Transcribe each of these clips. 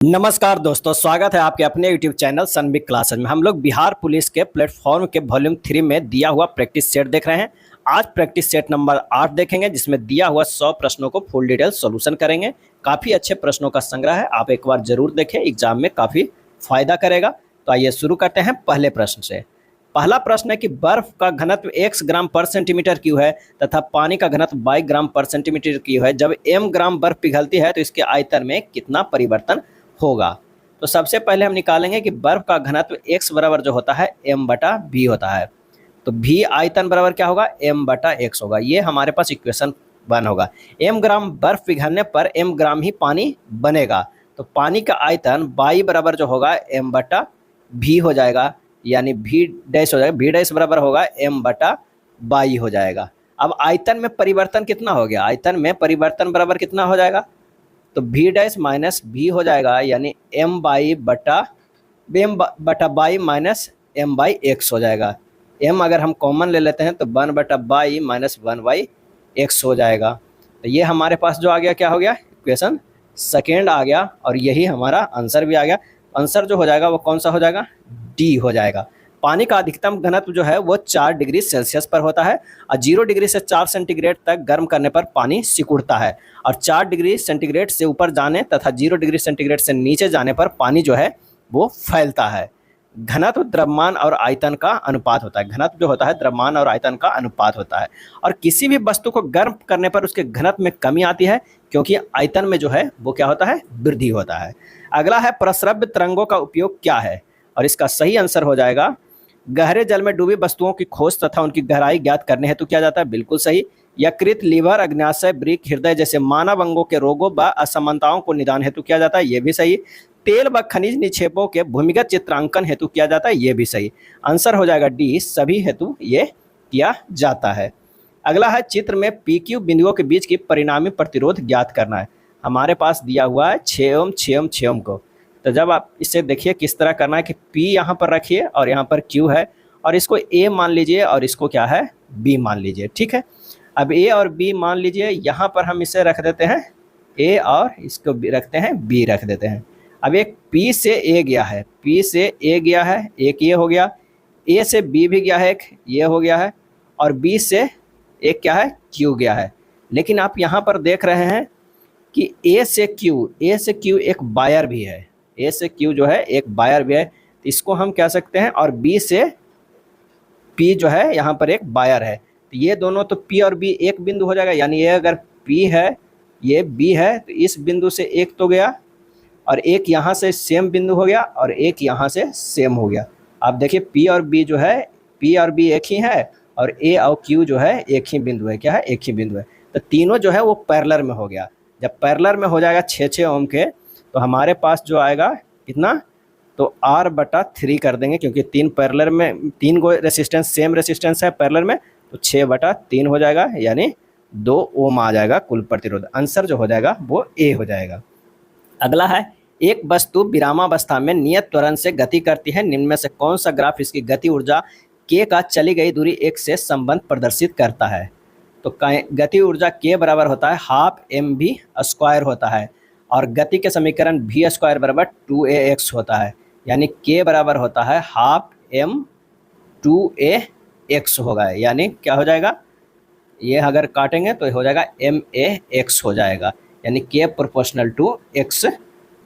नमस्कार दोस्तों, स्वागत है आपके अपने YouTube चैनल सनबिग क्लासेस में। हम लोग बिहार पुलिस के प्लेटफॉर्म के वॉल्यूम 3 में दिया हुआ प्रैक्टिस सेट देख रहे हैं। आज प्रैक्टिस सेट नंबर 8 देखेंगे, जिसमें दिया हुआ 100 प्रश्नों को फुल डिटेल सॉल्यूशन करेंगे। काफ़ी अच्छे प्रश्नों का संग्रह है, आप एक बार जरूर देखें, एग्जाम में काफ़ी फायदा करेगा। तो आइए शुरू करते हैं पहले प्रश्न से। पहला प्रश्न है कि बर्फ का घनत्व x ग्राम पर सेंटीमीटर क्यूब है तथा पानी का घनत्व 22 ग्राम पर सेंटीमीटर क्यूब है। जब m ग्राम बर्फ पिघलती है तो इसके आयतन में कितना परिवर्तन होगा। तो सबसे पहले हम निकालेंगे कि बर्फ का घनत्व x बराबर जो होता है m/v होता है। तो v आयतन बराबर क्या होगा, m/x होगा। ये हमारे पास इक्वेशन 1 होगा। m ग्राम बर्फ पिघलने पर m ग्राम ही पानी बनेगा। तो पानी का आयतन y बराबर जो होगा m/v हो जाएगा, यानी v डैश हो जाएगा, v डैश बराबर होगा m/y हो जाएगा। अब आयतन में परिवर्तन कितना हो गया, आयतन में परिवर्तन बराबर कितना हो जाएगा, तो v डैश माइनस v हो जाएगा, यानी m/y माइनस m/x हो जाएगा। m अगर हम कॉमन ले लेते हैं तो 1/y माइनस 1/x हो जाएगा। तो ये हमारे पास जो आ गया, क्या हो गया, इक्वेशन सेकेंड आ गया, और यही हमारा आंसर भी आ गया। आंसर जो हो जाएगा वो कौन सा हो जाएगा, डी हो जाएगा। पानी का अधिकतम घनत्व जो है वो 4 डिग्री सेल्सियस पर होता है, और 0 डिग्री से 4 सेंटीग्रेड तक गर्म करने पर पानी सिकुड़ता है, और 4 डिग्री सेंटीग्रेड से ऊपर जाने तथा 0 डिग्री सेंटीग्रेड से नीचे जाने पर पानी जो है वो फैलता है। घनत्व द्रव्यमान और आयतन का अनुपात होता है। घनत्व जो होता है द्रव्यमान और आयतन का अनुपात होता है, और किसी भी वस्तु को गर्म करने पर उसके घनत्व में कमी आती है, क्योंकि आयतन में जो है वो क्या होता है, वृद्धि होता है। अगला है प्रस्रव्य तरंगों का उपयोग क्या है, और इसका सही आंसर हो जाएगा गहरे जल में डूबी वस्तुओं की खोज तथा उनकी गहराई ज्ञात करने हेतु किया जाता है। बिल्कुल सही। यकृत, लीवर, अग्न्याशय, वृक्क, हृदय जैसे मानव अंगों के रोगों व असमानताओं को निदान हेतु किया जाता है। ये भी सही। तेल व खनिज निक्षेपों के भूमिगत चित्रांकन हेतु किया जाता है। ये भी सही। आंसर हो जाएगा डी, सभी हेतु ये किया जाता है। अगला है चित्र में PQ बिंदुओं के बीच की परिणामी प्रतिरोध ज्ञात करना है। हमारे पास दिया हुआ है 6 ओम 6 ओम 6 ओम को। तो जब आप इसे देखिए किस तरह करना है कि P यहाँ पर रखिए और यहाँ पर Q है, और इसको A मान लीजिए और इसको क्या है, B मान लीजिए। ठीक है, अब A और B मान लीजिए। यहाँ पर हम इसे रख देते हैं A और इसको रखते हैं B रख देते हैं। अब एक P से A गया है, P से A गया है, एक ये हो गया, A से B भी गया है, एक ये हो गया है, और B से एक क्या है, Q गया है। लेकिन आप यहाँ पर देख रहे हैं कि A से Q एक बायर भी है, A से Q जो है एक बायर भी है, तो इसको हम कह सकते हैं, और B से P जो है यहाँ पर एक बायर है। तो ये दोनों तो P और B एक बिंदु हो जाएगा, यानी ये अगर P है ये B है, तो इस बिंदु से एक तो गया, और एक यहाँ से सेम बिंदु हो गया, और एक यहाँ से सेम हो गया। आप देखिए P और B जो है, P और B एक ही है, और A और Q जो है एक ही बिंदु है, क्या है, एक ही बिंदु है। तो तीनों जो है वो पैरेलल में हो गया। जब पैरेलल में हो जाएगा 6-6 ओम के, तो हमारे पास जो आएगा कितना, तो R/3 कर देंगे, क्योंकि 3 पैरेलल में 3 को रेसिस्टेंस सेम रेसिस्टेंस है पैरेलल में, तो 6/3 हो जाएगा, यानी 2 ओम आ जाएगा कुल प्रतिरोध। आंसर जो हो जाएगा वो A हो जाएगा। अगला है एक वस्तु विरामावस्था में नियत त्वरण से गति करती है, निम्न में से कौन सा ग्राफ इसकी गति ऊर्जा K का चली गई दूरी 1 से संबंध प्रदर्शित करता है। तो गति ऊर्जा K बराबर होता है हाफ mv² होता है, और गति के समीकरण v² बराबर 2ax होता है, यानी K बराबर होता है हाफ m2ax होगा, यानी क्या हो जाएगा, ये अगर काटेंगे तो हो जाएगा max हो जाएगा, यानी K proportional to x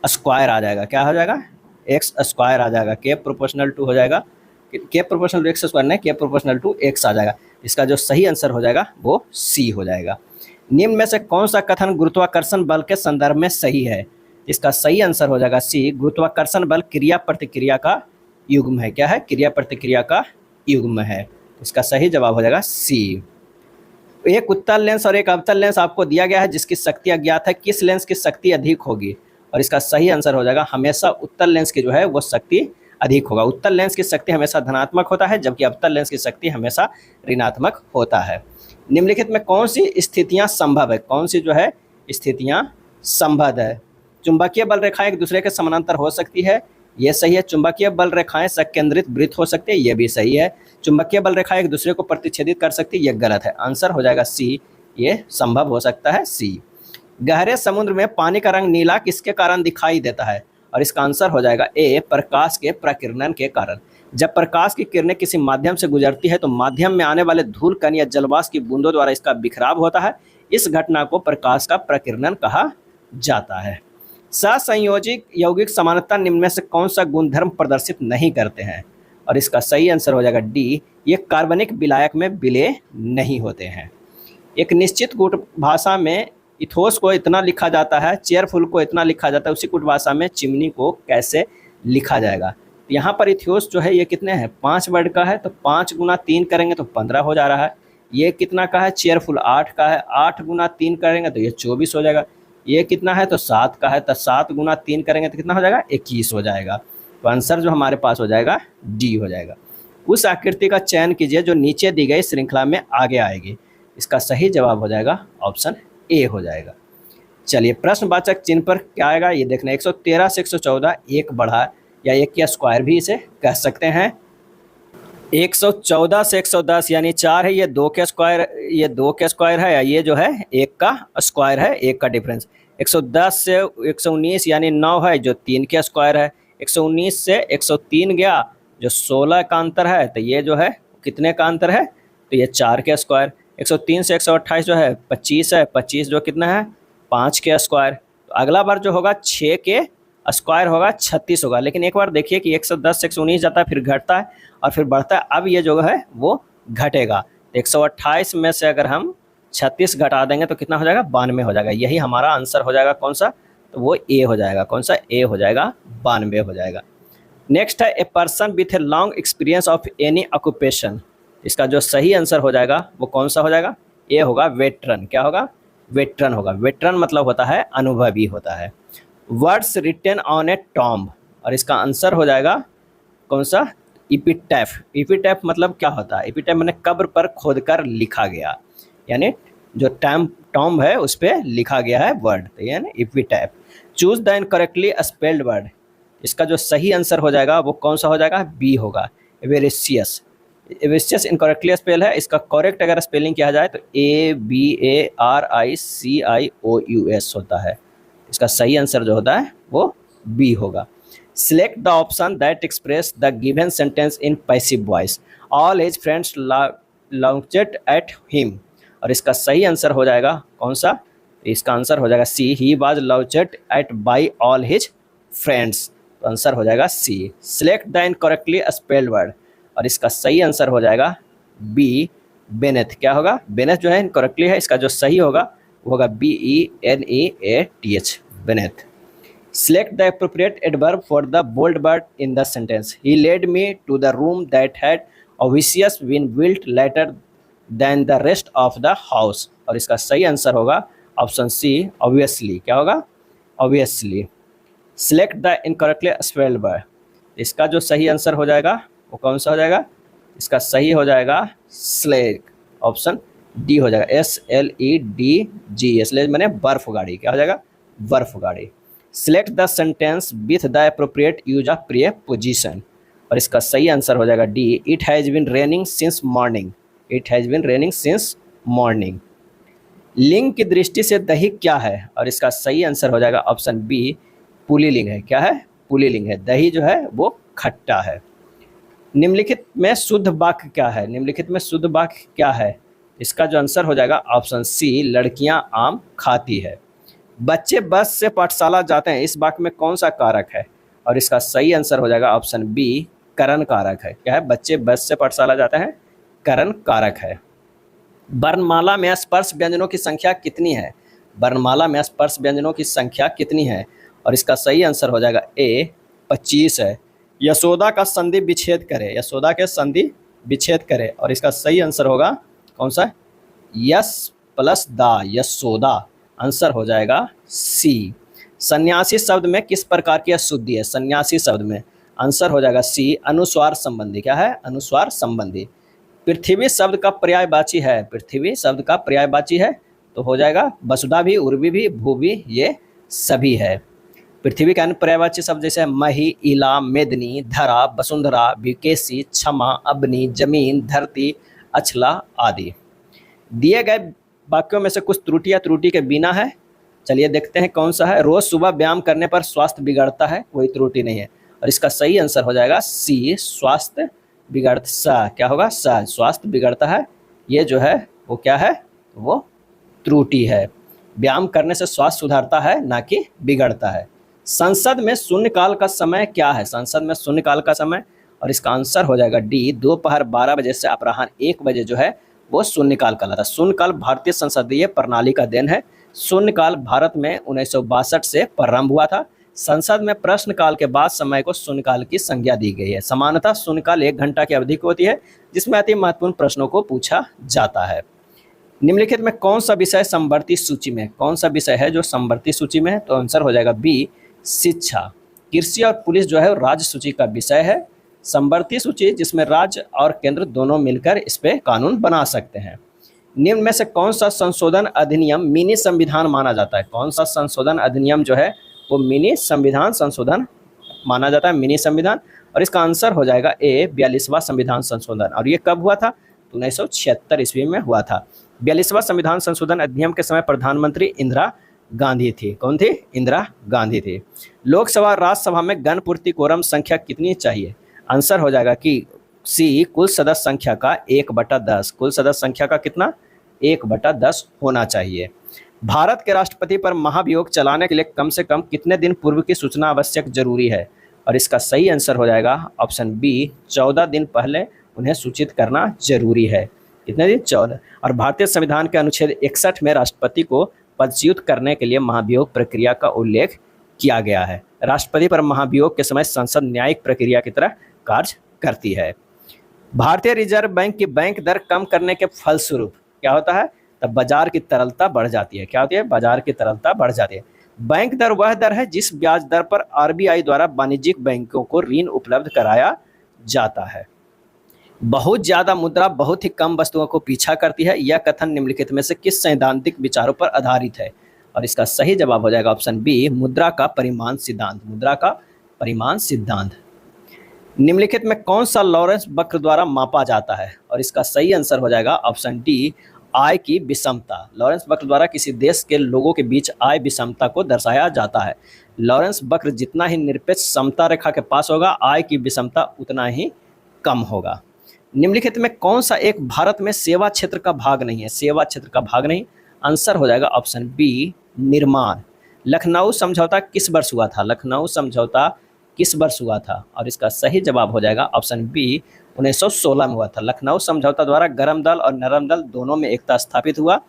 square आ जाएगा। क्या हो जाएगा, x स्क्वायर आ जाएगा, K प्रोपोर्शनल टू हो जाएगा, K proportional to x square नहीं, K प्रोपोर्शनल टू x आ जाएगा। इसका जो सही आंसर हो जाएगा वो C हो जाएगा। निम्न में से कौन सा कथन गुरुत्वाकर्षण बल के संदर्भ में सही है। इसका सही आंसर हो जाएगा C, गुरुत्वाकर्षण बल क्रिया प्रतिक्रिया का युग्म है। क्या है, क्रिया प्रतिक्रिया का युग्म है। इसका सही जवाब हो जाएगा C। एक उत्तल लेंस और एक अवतल लेंस आपको दिया गया है, जिसकी शक्ति अज्ञात है, किस लेंस की शक्ति अधिक होगी, और इसका सही आंसर हो जाएगा हमेशा उत्तल लेंस की जो है वो शक्ति अधिक होगा। उत्तल लेंस की शक्ति हमेशा धनात्मक होता है, जबकि अवतल लेंस की शक्ति हमेशा ऋणात्मक होता है। निम्नलिखित में कौन सी स्थितियां संभव है, कौन सी जो है स्थितियां संभव है। चुंबकीय बल रेखाएं एक दूसरे के समानांतर हो सकती है, ये सही है। चुंबकीय बल रेखाएं सकेंद्रित वृत्त हो सकती है, ये भी सही है। चुंबकीय बल रेखाएं एक दूसरे को प्रतिच्छेदित कर सकती है, ये गलत है। आंसर हो जाएगा C, ये संभव हो सकता है C। गहरे समुद्र में पानी का रंग नीला किसके कारण दिखाई देता है, और इसका आंसर हो जाएगा ए, प्रकाश के प्रकीर्णन के कारण। जब प्रकाश की किरणें किसी माध्यम से गुजरती है तो माध्यम में आने वाले धूल कण या जलवाष्प की बूंदों द्वारा इसका बिखराव होता है। इस घटना को प्रकाश का प्रकीर्णन कहा जाता है। सहसंयोजी यौगिक समानता निम्न में से कौन सा गुणधर्म प्रदर्शित नहीं करते हैं? और इसका सही आंसर हो जाएगा डी, ये कार्बनिक विलायक में विलय नहीं होते हैं। एक निश्चित कूट भाषा में इथोस को इतना लिखा जाता है, चेयरफुल को इतना लिखा जाता है, उसी कूट भाषा में चिमनी को कैसे लिखा जाएगा? यहाँ पर इथियोस जो है ये कितने हैं? 5 वर्ड का है, तो 5 गुना 3 करेंगे तो 15 हो जा रहा है। ये कितना का है? चेयरफुल 8 का है, 8 गुना 3 करेंगे तो ये 24 हो जाएगा। ये कितना है? तो 7 का है, तो 7 गुना 3 करेंगे तो कितना हो जाएगा? 21 हो जाएगा। तो आंसर जो हमारे पास हो जाएगा डी हो जाएगा। उस आकृति का चयन कीजिए जो नीचे दी गई श्रृंखला में आगे आएगी। इसका सही जवाब हो जाएगा ऑप्शन ए हो जाएगा। चलिए प्रश्नवाचक चिन्ह पर क्या आएगा ये देखना। 113 से 114 एक बढ़ा या एक का स्क्वायर भी इसे कह सकते हैं। 114 से 110 यानी 4 है, ये 2 का स्क्वायर, ये 2 का स्क्वायर है, या ये जो है 1 का स्क्वायर है, 1 का डिफरेंस। 110 से 119 यानी 9 है, जो 3 का स्क्वायर है। 119 से 103 गया, जो 16 का अंतर है, तो ये जो है कितने का अंतर है? तो ये 4 का स्क्वायर। 103 से 128 जो है 25 है, 25 जो कितना है? 5 के स्क्वायर। तो अगला बार जो होगा 6 के स्क्वायर होगा, 36 होगा। लेकिन एक बार देखिए कि 110 से 119 जाता है, फिर घटता है और फिर बढ़ता है। अब ये जो है वो घटेगा। 128 में से अगर हम 36 घटा देंगे तो कितना हो जाएगा? 92 हो जाएगा। यही हमारा आंसर हो जाएगा। कौन सा? तो वो ए हो जाएगा। कौन सा? ए हो जाएगा, 92 हो जाएगा। नेक्स्ट है a person with a long experience of any occupation. इसका जो सही आंसर हो जाएगा वो कौन सा हो जाएगा? ए होगा, वेटरन। क्या होगा? वेटरन होगा। वेटरन मतलब होता है अनुभवी होता है। Words written on a tomb, और इसका आंसर हो जाएगा कौन सा? इपिटैफ। इपिटैफ मतलब क्या होता है? इपिटैफ मैंने कब्र पर खोदकर लिखा गया, यानी जो टॉम्ब है उस पर लिखा गया है वर्ड, तो यानी epitaph. Choose the incorrectly spelled word. इसका जो सही आंसर हो जाएगा वो कौन सा हो जाएगा? बी होगा, एवेरेशियस। एवेरेशियस इनकरेक्टली स्पेल है। इसका करेक्ट अगर स्पेलिंग किया जाए तो ABARICIOUS होता है। इसका सही आंसर जो होता है वो बी होगा। Select the option that express the given sentence in passive voice. All his friends launched at him, और इसका सही आंसर हो जाएगा कौन सा? इसका आंसर हो जाएगा C, he was launched at by all his friends. तो आंसर हो जाएगा C. Select the incorrectly spelled word, और इसका सही आंसर हो जाएगा बी, बेनेथ। क्या होगा? बेनेथ जो है इनकरेक्टली है, इसका जो सही होगा वो होगा BENEATH, beneath. Select the appropriate adverb for the bold word in the sentence. He led me to the room that had obviously been built later than the rest of the house, और इसका सही answer होगा option C, obviously। क्या होगा? obviously। Select the incorrectly spelled word। इसका जो सही answer हो जाएगा वो कौन सा हो जाएगा? इसका सही हो जाएगा स्लेग, ऑप्शन डी हो जाएगा, SLEDG। स्लेज मैंने बर्फ गाड़ी। क्या हो जाएगा? बर्फ गाड़ी। Select the sentence with the appropriate use of preposition, और इसका सही आंसर हो जाएगा D, it has been raining since morning. It has been raining since morning. लिंग की दृष्टि से दही क्या है? और इसका सही आंसर हो जाएगा ऑप्शन बी, पुल्लिंग है। क्या है? पुल्लिंग है। दही जो है वो खट्टा है। निम्नलिखित में शुद्ध वाक्य क्या है? निम्नलिखित में शुद्ध वाक्य क्या है? इसका जो आंसर हो जाएगा ऑप्शन सी, लड़कियां आम खाती है। बच्चे बस से पाठशाला जाते हैं, इस वाक्य में कौन सा कारक है? और इसका सही आंसर हो जाएगा ऑप्शन बी, करण कारक है। क्या है? बच्चे बस से पाठशाला जाते हैं, करण कारक है। वर्णमाला में स्पर्श व्यंजनों की संख्या कितनी है? वर्णमाला में स्पर्श व्यंजनों की संख्या कितनी है? और इसका सही आंसर हो जाएगा ए, 25 है। यशोदा का संधि विच्छेद करे। यशोदा के संधि विच्छेद करे, और इसका सही आंसर होगा कौन सा? यस प्लस दा, यशोदा। आंसर हो जाएगा सी। सन्यासी शब्द में किस प्रकार की अशुद्धि है? सन्यासी शब्द में आंसर हो जाएगा सी, अनुस्वार संबंधी। क्या है? अनुस्वार संबंधी। पृथ्वी शब्द का पर्यायवाची है। पृथ्वी शब्द का पर्यायवाची है तो हो जाएगा वसुधा भी, उर्वी भी, भू भी, ये सभी है। पृथ्वी का अन्य पर्यायवाची शब्द जैसे मही, इला, मेदनी, धरा, वसुंधरा, विकेसी, क्षमा, अग्नि, जमीन, धरती, अछला आदि। दिए गए वाक्यों में से कुछ त्रुटि या त्रुटि के बिना है, चलिए देखते हैं कौन सा है। रोज सुबह व्यायाम करने पर स्वास्थ्य बिगड़ता है, कोई त्रुटि नहीं है। और इसका सही आंसर हो जाएगा सी, स्वास्थ्य बिगड़ता। सा क्या होगा? सा, स्वास्थ्य बिगड़ता है। ये जो है वो क्या है? वो त्रुटि है। व्यायाम करने से स्वास्थ्य सुधारता है, ना कि बिगड़ता है। संसद में शून्यकाल का समय क्या है? संसद में शून्यकाल का समय, और इसका आंसर हो जाएगा डी, दोपहर 12 बजे से अपराह्न 1 बजे जो है वो शून्यकाल कहलाता है। शून्यकाल भारतीय संसदीय प्रणाली का देन है। शून्यकाल भारत में 1962 से प्रारंभ हुआ था। संसद में प्रश्नकाल के बाद समय को शून्यकाल की संज्ञा दी गई है। सामान्यतः शून्यकाल 1 घंटा की अवधि की होती है, जिसमें अति महत्वपूर्ण प्रश्नों को पूछा जाता है। निम्नलिखित में कौन सा विषय समवर्ती सूची में, कौन सा विषय है जो समवर्ती सूची में है? तो आंसर हो जाएगा बी, शिक्षा। कृषि और पुलिस जो है राज्य सूची का विषय है। समवर्ती सूची जिसमें राज्य और केंद्र दोनों मिलकर इस पे कानून बना सकते हैं। निम्न में से कौन सा संशोधन अधिनियम मिनी संविधान माना जाता है? कौन सा संशोधन अधिनियम जो है वो मिनी संविधान संशोधन माना जाता है, मिनी संविधान? और इसका आंसर हो जाएगा ए, 42वां संविधान संशोधन। और ये कब हुआ था? तो 1976 ईस्वी में हुआ था। 42वां संविधान संशोधन अधिनियम के समय प्रधानमंत्री इंदिरा गांधी थी। कौन थी? इंदिरा गांधी थी। लोकसभा और राज्यसभा में गणपूर्ति कोरम संख्या कितनी चाहिए? आंसर हो जाएगा कि सी, कुल सदस्य संख्या का 1/10। कुल सदस्य संख्या का कितना? 1/10 होना चाहिए। भारत के राष्ट्रपति पर महाभियोग चलाने के लिए कम से कम कितने दिन पूर्व की सूचना आवश्यक जरूरी है? और इसका सही आंसर हो जाएगा ऑप्शन बी, 14 दिन पहले उन्हें सूचित करना जरूरी है। कितने दिन? 14। और भारतीय संविधान के अनुच्छेद 61 में राष्ट्रपति को पदच्युत करने के लिए महाभियोग प्रक्रिया का उल्लेख किया गया है। राष्ट्रपति पर महाभियोग के समय संसद न्यायिक प्रक्रिया की तरह कार्य करती है। भारतीय रिजर्व बैंक की बैंक दर कम करने के फलस्वरूप क्या होता है? तब बाजार की तरलता बढ़ जाती है। क्या होती है? बाजार की तरलता बढ़ जाती है। बैंक दर वह दर है जिस ब्याज दर पर आरबीआई द्वारा वाणिज्यिक बैंकों को ऋण उपलब्ध कराया जाता है। बहुत ज्यादा मुद्रा बहुत ही कम वस्तुओं को पीछा करती है। यह कथन निम्नलिखित में से किस सैद्धांतिक विचारों पर आधारित है? और इसका सही जवाब हो जाएगा ऑप्शन बी, मुद्रा का परिमाण सिद्धांत। मुद्रा का परिमाण सिद्धांत। निम्नलिखित में कौन सा लॉरेंस वक्र द्वारा मापा जाता है? और इसका सही आंसर हो जाएगा ऑप्शन डी, आय की विषमता। लॉरेंस वक्र द्वारा किसी देश के लोगों के बीच आय विषमता को दर्शाया जाता है। लॉरेंस वक्र जितना ही निरपेक्ष समता रेखा के पास होगा, आय की विषमता उतना ही कम होगा। निम्नलिखित में कौन सा एक भारत में सेवा क्षेत्र का भाग नहीं है? सेवा क्षेत्र का भाग नहीं, आंसर हो जाएगा ऑप्शन बी, निर्माण। लखनऊ समझौता किस वर्ष हुआ था? लखनऊ समझौता किस वर्ष हुआ था? और इसका सही जवाब हो जाएगा ऑप्शन बी, 1916 में हुआ था। लखनऊ समझौता द्वारा गर्म दल और नरम दल दोनों में एकता स्थापित हुआ।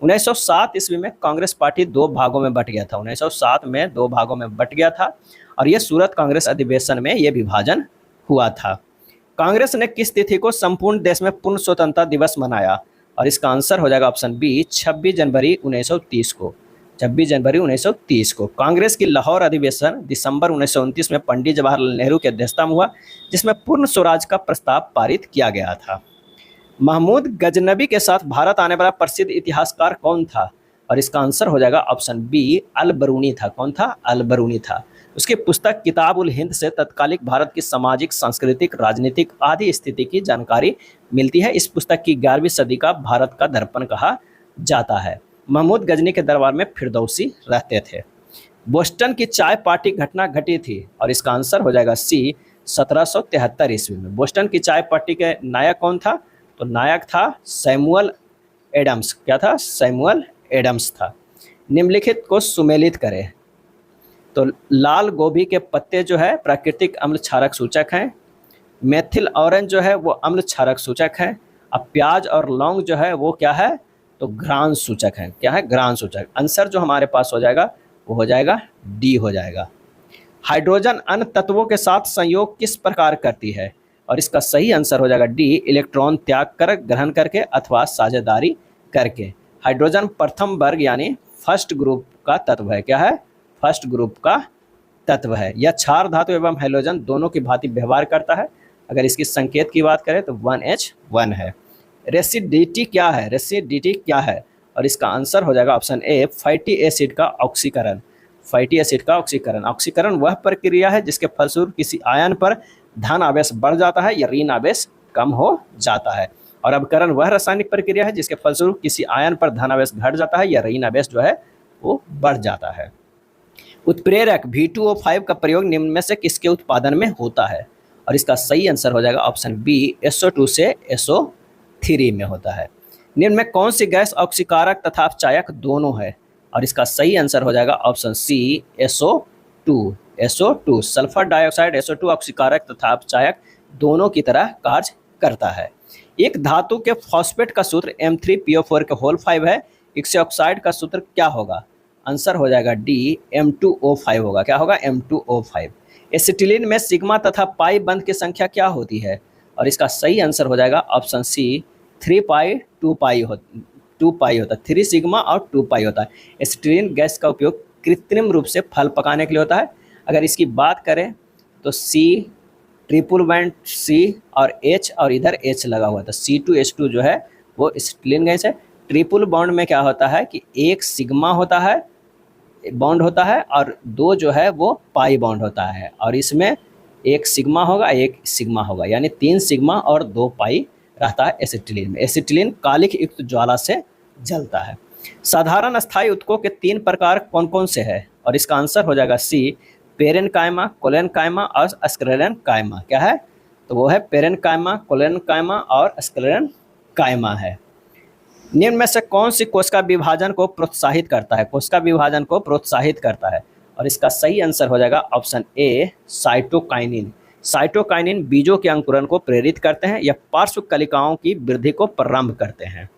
1907 ईस्वी में कांग्रेस पार्टी 2 भागों में बट गया था। 1907 में 2 भागों में बट गया था, और यह सूरत कांग्रेस अधिवेशन में यह विभाजन हुआ था। कांग्रेस ने किस तिथि को संपूर्ण देश में पूर्ण स्वतंत्रता दिवस मनाया? और इसका आंसर हो जाएगा ऑप्शन बी, 26 जनवरी 1930 को। 26 जनवरी 1930 को कांग्रेस की लाहौर अधिवेशन दिसंबर 1929 में पंडित जवाहरलाल नेहरू की अध्यक्षता में हुआ, जिसमें पूर्ण स्वराज का प्रस्ताव पारित किया गया था। महमूद गजनबी के साथ भारत आने वाला प्रसिद्ध इतिहासकार कौन था? और इसका आंसर हो जाएगा ऑप्शन बी, अल बरूनी था। कौन था? अल बरूनी था। उसकी पुस्तक किताब उल हिंद से तत्कालिक भारत की सामाजिक, सांस्कृतिक, राजनीतिक आदि स्थिति की जानकारी मिलती है। इस पुस्तक की 11वीं सदी का भारत का दर्पण कहा जाता है। महमूद गजनी के दरबार में फिरदौसी रहते थे। बोस्टन की चाय पार्टी घटना घटी थी, और इसका आंसर हो जाएगा सी, 1773 ईस्वी में। बोस्टन की चाय पार्टी के नायक कौन था? तो नायक था सैमुअल एडम्स। क्या था? सैमुअल एडम्स था। निम्नलिखित को सुमेलित करें। तो लाल गोभी के पत्ते जो है प्राकृतिक अम्ल क्षारक सूचक हैं। मेथिल ऑरेंज जो है वो अम्ल क्षारक सूचक है। अब प्याज और लौंग जो है वो क्या है? तो घ्राण सूचक है। क्या है? घ्राण सूचक। आंसर जो हमारे पास हो जाएगा वो हो जाएगा डी हो जाएगा। हाइड्रोजन अन्य तत्वों के साथ संयोग किस प्रकार करती है? और इसका सही आंसर हो जाएगा डी, इलेक्ट्रॉन त्याग कर ग्रहण करके अथवा साझेदारी करके। हाइड्रोजन प्रथम वर्ग यानी फर्स्ट ग्रुप का तत्व है। क्या है? फर्स्ट ग्रुप का तत्व है। यह क्षार धातु एवं हैलोजन दोनों की भांति व्यवहार करता है। अगर इसकी संकेत की बात करें तो 1H1 है। रेसिडिटी क्या है? रेसिडिटी क्या है? और इसका आंसर हो जाएगा ऑप्शन ए, फैटी एसिड का ऑक्सीकरण। फैटी एसिड का ऑक्सीकरण। ऑक्सीकरण वह प्रक्रिया है जिसके फलस्वरूप किसी आयन पर धन आवेश बढ़ जाता है या ऋण आवेश कम हो जाता है। और अवकरण वह रासायनिक प्रक्रिया है जिसके फलस्वरूप किसी आयन पर धन आवेश घट जाता है या ऋण आवेश जो है वो बढ़ जाता है। उत्प्रेरक V2O5 का प्रयोग निम्न में से किसके उत्पादन में होता है? और इसका सही आंसर हो जाएगा ऑप्शन बी, SO2 से SO3 में होता है। निम्न में कौन सी गैस ऑक्सीकारक तथा अपचायक दोनों है? और इसका सही आंसर हो जाएगा option C, SO2। SO2 sulphur dioxide SO2 ऑक्सीकारक तथा अपचायक दोनों की तरह कार्य करता है। एक धातु के फॉस्फेट का सूत्र M3PO4 के होल 5 है, इससे ऑक्साइड का सूत्र क्या होगा? आंसर हो जाएगा डी, M2O5 होगा। क्या होगा? M2O5। एसिटिलीन में सिग्मा तथा पाई बंध की संख्या क्या होती है? और इसका सही आंसर हो जाएगा ऑप्शन सी, 3 पाई 2 पाई होता है। 3 सिग्मा और 2 पाई होता है। एसिटिलीन गैस का उपयोग कृत्रिम रूप से फल पकाने के लिए होता है। अगर इसकी बात करें तो सी ट्रिपल बॉन्ड सी और H और इधर H लगा हुआ था, C2H2 जो है वो एसिटिलीन गैस है। ट्रिपल बॉन्ड में क्या होता है कि एक सिग्मा होता है, बॉन्ड होता है, और 2 जो है वो पाई बॉन्ड होता है, और इसमें एक सिग्मा होगा एक सिग्मा होगा, यानी 3 सिग्मा और 2 पाई रहता है एसिटिलीन में। एसिटिलीन कालिख युक्त ज्वाला से जलता है। साधारण अस्थायी उत्तकों के 3 प्रकार कौन कौन से हैं? और इसका आंसर हो जाएगा सी, पेरेनकाइमा, कोलेनकाइमा और स्क्लेरेनकाइमा। क्या है? तो वो है पेरेनकाइमा, कोलेनकाइमा और स्क्लेरेनकाइमा है। निम्न में से कौन सी कोशिका विभाजन को प्रोत्साहित करता है? कोशिका विभाजन को प्रोत्साहित करता है, और इसका सही आंसर हो जाएगा ऑप्शन ए, साइटोकाइनिन। साइटोकाइनिन बीजों के अंकुरण को प्रेरित करते हैं या पार्श्व कलिकाओं की वृद्धि को प्रारंभ करते हैं।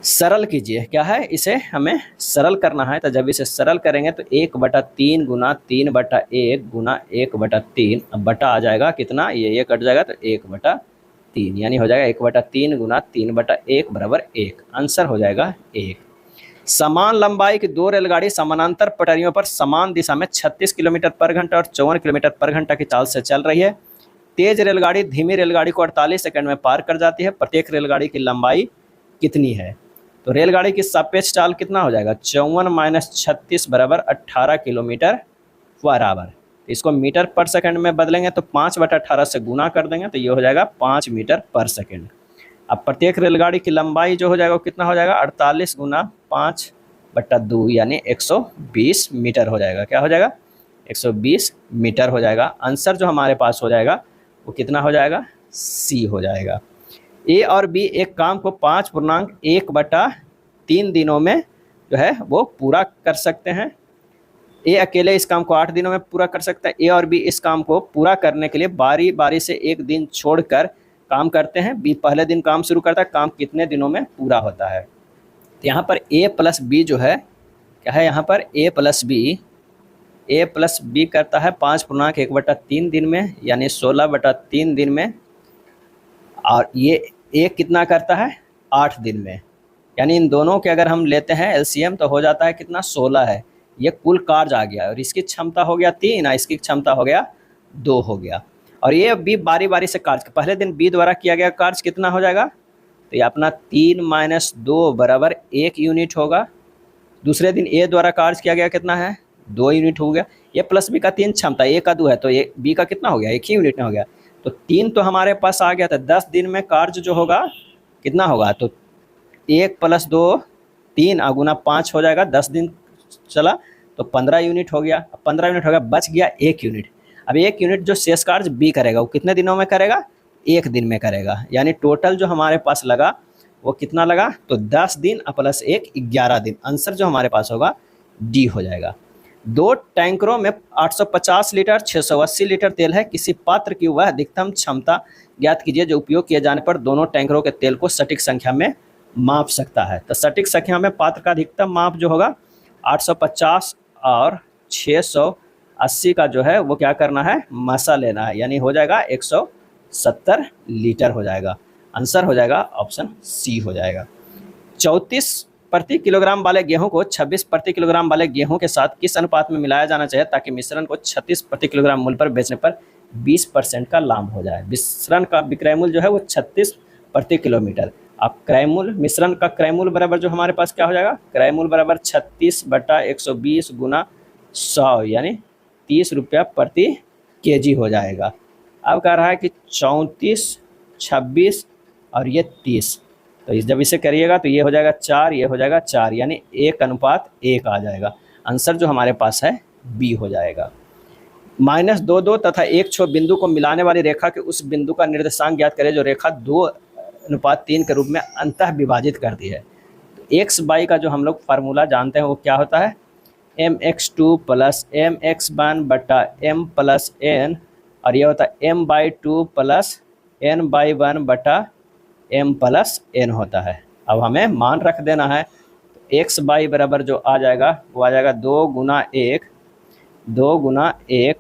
सरल कीजिए, क्या है? इसे हमें सरल करना है, तो जब इसे सरल करेंगे तो 1/3 गुना 3/1 गुना 1/3, अब बटा आ जाएगा कितना? ये कट जाएगा तो 1/3, यानी हो जाएगा 1/3 गुना 3/1 बराबर 1। आंसर हो जाएगा 1। समान लंबाई की 2 रेलगाड़ी समानांतर पटरियों पर समान दिशा में 36 किलोमीटर पर घंटा और 54 किलोमीटर पर घंटा की चाल से चल रही है। तेज रेलगाड़ी धीमी रेलगाड़ी को 48 सेकंड में पार कर जाती है। प्रत्येक रेलगाड़ी की लंबाई कितनी है? तो रेलगाड़ी की सापेक्ष चाल कितना हो जाएगा? 54 - 36 बराबर 18 किलोमीटर बराबर। इसको मीटर पर सेकंड में बदलेंगे तो 5/18 से गुना कर देंगे तो ये हो जाएगा 5 मीटर पर सेकंड। अब प्रत्येक रेलगाड़ी की लंबाई जो हो जाएगा वो कितना हो जाएगा? 48 गुना 5/2 यानी 120 मीटर हो जाएगा। क्या हो जाएगा? 120 मीटर हो जाएगा। आंसर जो हमारे पास हो जाएगा वो कितना हो जाएगा? सी हो जाएगा। ए और बी एक काम को 5.1/3 दिनों में जो है वो पूरा कर सकते हैं। ए अकेले इस काम को 8 दिनों में पूरा कर सकता है। ए और बी इस काम को पूरा करने के लिए बारी बारी से एक दिन छोड़कर काम करते हैं। बी पहले दिन काम शुरू करता है, काम कितने दिनों में पूरा होता है? तो यहाँ पर ए प्लस बी जो है, क्या है यहाँ पर? ए प्लस बी करता है 5.1/3 दिन में, यानी 16/3 दिन में, और ये ए कितना करता है? 8 दिन में। यानी इन दोनों के अगर हम लेते हैं एलसीएम तो हो जाता है कितना? 16 है। ये कुल कार्य आ गया, और इसकी क्षमता हो गया 3 और इसकी क्षमता हो गया 2 हो गया। और ये बी बारी बारी से कार्य, पहले दिन बी द्वारा किया गया कार्य कितना हो जाएगा? तो ये अपना 3 - 2 बराबर 1 यूनिट होगा। दूसरे दिन ए द्वारा कार्य किया गया कितना है? 2 यूनिट हो गया। ये प्लस बी का 3 क्षमता, ए का 2 है, तो ये बी का कितना हो गया? 1 ही यूनिट में हो गया। तो 3 तो हमारे पास आ गया था। 10 दिन में कार्य जो होगा कितना होगा? तो 1 + 2 3 गुना 5 हो जाएगा। 10 दिन चला तो 15 यूनिट हो गया। 15 यूनिट हो गया, बच गया 1 यूनिट। अब 1 यूनिट जो शेष कार्य बी करेगा वो कितने दिनों में करेगा? 1 दिन में करेगा। यानी टोटल जो हमारे पास लगा वो कितना लगा? तो 10 दिन + 1 11 दिन। आंसर जो हमारे पास होगा डी हो जाएगा। 2 टैंकरों में 850 लीटर 680 लीटर तेल है। किसी पात्र की वह अधिकतम क्षमता ज्ञात कीजिए जो उपयोग किए जाने पर दोनों टैंकरों के तेल को सटीक संख्या में माप सकता है। तो सटीक संख्या में पात्र का अधिकतम माप जो होगा 850 और 680 का जो है वो क्या करना है? मसा लेना है, यानी हो जाएगा 170 लीटर हो जाएगा। आंसर हो जाएगा ऑप्शन सी हो जाएगा। 34 प्रति किलोग्राम वाले गेहूं को 26 प्रति किलोग्राम वाले गेहूं के साथ किस अनुपात में मिलाया जाना चाहिए ताकि मिश्रण को 36 प्रति किलोग्राम मूल्य पर बेचने पर 20% का लाभ हो जाए? मिश्रण का विक्रय मूल्य जो है वो 36 प्रति किलोमीटर। अब क्रय मूल्य, मिश्रण का क्रय मूल्य बराबर जो हमारे पास क्या हो जाएगा? क्रय मूल्य बराबर 36/120 गुना 100, यानी 30 रुपया प्रति केजी हो जाएगा। अब कह रहा है कि 34, 26 और ये 30, तो जब इसे करिएगा तो ये हो जाएगा 4, ये हो जाएगा 4, यानी 1:1 आ जाएगा। आंसर जो हमारे पास है बी हो जाएगा। -2 तथा 1 छोर बिंदु को मिलाने वाली रेखा के उस बिंदु का निर्देशांक ज्ञात करें जो रेखा 2:3 के रूप में अंतः विभाजित करती है। तो एक्स बाई का जो हम लोग फार्मूला जानते हैं वो क्या होता है, mx2 प्लस mx1 बटा m प्लस n, और ये होता है m/2 प्लस n/1 बटा m प्लस n होता है। अब हमें मान रख देना है, तो एक्स बाई बराबर जो आ जाएगा वो आ जाएगा 2 गुना 1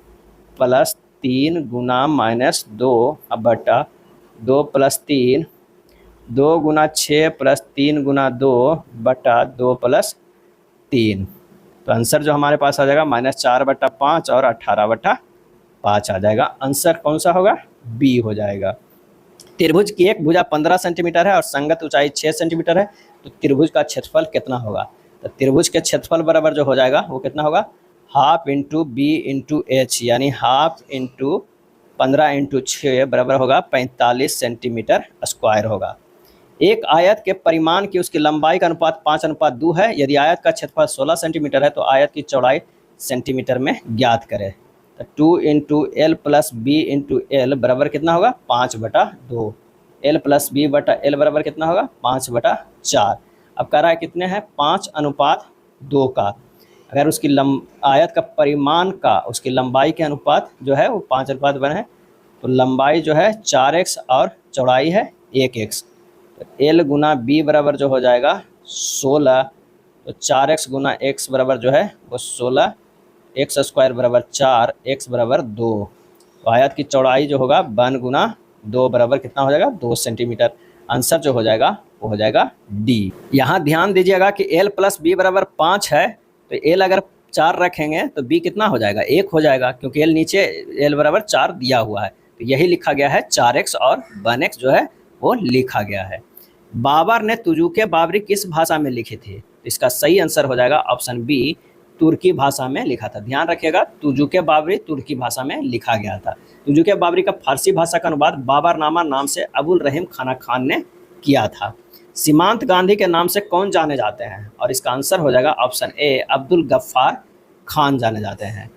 प्लस 3 गुना -2 बटा 2 प्लस 3, 2 गुना 6 प्लस 3 गुना 2 बटा 2 प्लस 3। तो आंसर जो हमारे पास आ जाएगा -4/5 और 18/5 आ जाएगा। आंसर कौन सा होगा, बी हो जाएगा। त्रिभुज की एक भुजा 15 सेंटीमीटर है और संगत ऊंचाई 6 सेंटीमीटर है, तो त्रिभुज का क्षेत्रफल कितना होगा। तो त्रिभुज के क्षेत्रफल बराबर जो हो जाएगा वो कितना होगा, half into B into H, यानी हाफ इंटू 15 इंटू 6 बराबर होगा 45 सेंटीमीटर स्क्वायर होगा। एक आयत के परिमाण की उसकी लंबाई का अनुपात 5:2 है। यदि आयत का क्षेत्रफल 16 सेंटीमीटर है तो आयत की चौड़ाई सेंटीमीटर में ज्ञात करें। तो 2 into L plus B into L बराबर कितना होगा, 5/2। एल प्लस बी बटा एल बराबर कितना होगा, 5/4। अब कह रहा है कितने हैं, 5:2 का। अगर उसकी आयत का परिमाण का उसकी लंबाई के अनुपात जो है वो 5:1 है, तो लंबाई जो है 4x और चौड़ाई है 1x। तो एल गुना बी बराबर जो हो जाएगा 16, तो 4x गुना x बराबर जो है वो 16, x स्क्वायर बराबर 4, x बराबर 2। तो आयत की चौड़ाई जो होगा 1 गुना 2 बराबर कितना हो जाएगा, 2 सेंटीमीटर। आंसर जो हो जाएगा वो हो जाएगा डी। यहाँ ध्यान दीजिएगा कि एल प्लस बी बराबर 5 है, तो एल अगर 4 रखेंगे तो बी कितना हो जाएगा, 1 हो जाएगा, क्योंकि एल नीचे एल बराबर 4 दिया हुआ है। तो यही लिखा गया है 4x और 1x जो है वो लिखा गया है। बाबर ने तुजुके बाबरी किस भाषा में लिखी थी। तो इसका सही आंसर हो जाएगा ऑप्शन बी, तुर्की भाषा में लिखा था। ध्यान रखिएगा, तुजुके बाबरी तुर्की भाषा में लिखा गया था। तुजुके बाबरी का फारसी भाषा का अनुवाद बाबरनामा नाम से अबुल रहीम खाना खान ने किया था। सीमांत गांधी के नाम से कौन जाने जाते हैं, और इसका आंसर हो जाएगा ऑप्शन ए, अब्दुल गफ्फार खान जाने जाते हैं।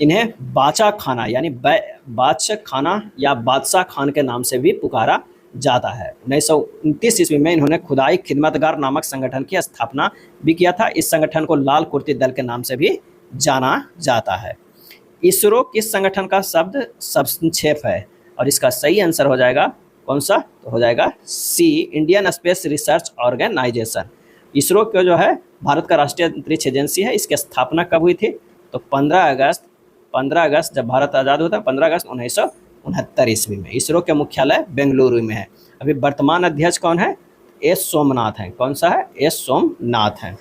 इन्हें बाचा खाना यानी बादशाह खाना या बादशाह खान के नाम से भी पुकारा जाता है। 1929 ईस्वी में इन्होंने खुदाई खिदमतगार नामक संगठन की स्थापना भी किया था। इस संगठन को लाल कुर्ती दल के नाम से भी जाना जाता है। इसरो किस संगठन का शब्द संक्षेप है, और इसका सही आंसर हो जाएगा कौन सा, तो हो जाएगा C, Indian Space Research Organisation. ISRO का जो है भारत का राष्ट्रीय अंतरिक्ष एजेंसी है। इसकी स्थापना कब हुई थी, तो 15 अगस्त जब भारत आज़ाद हुआ था, 15 अगस्त 1969 ईस्वी में। इसरो के मुख्यालय बेंगलुरु में है। अभी वर्तमान अध्यक्ष कौन है, एस सोमनाथ हैं। कौन सा है, एस सोमनाथ हैं।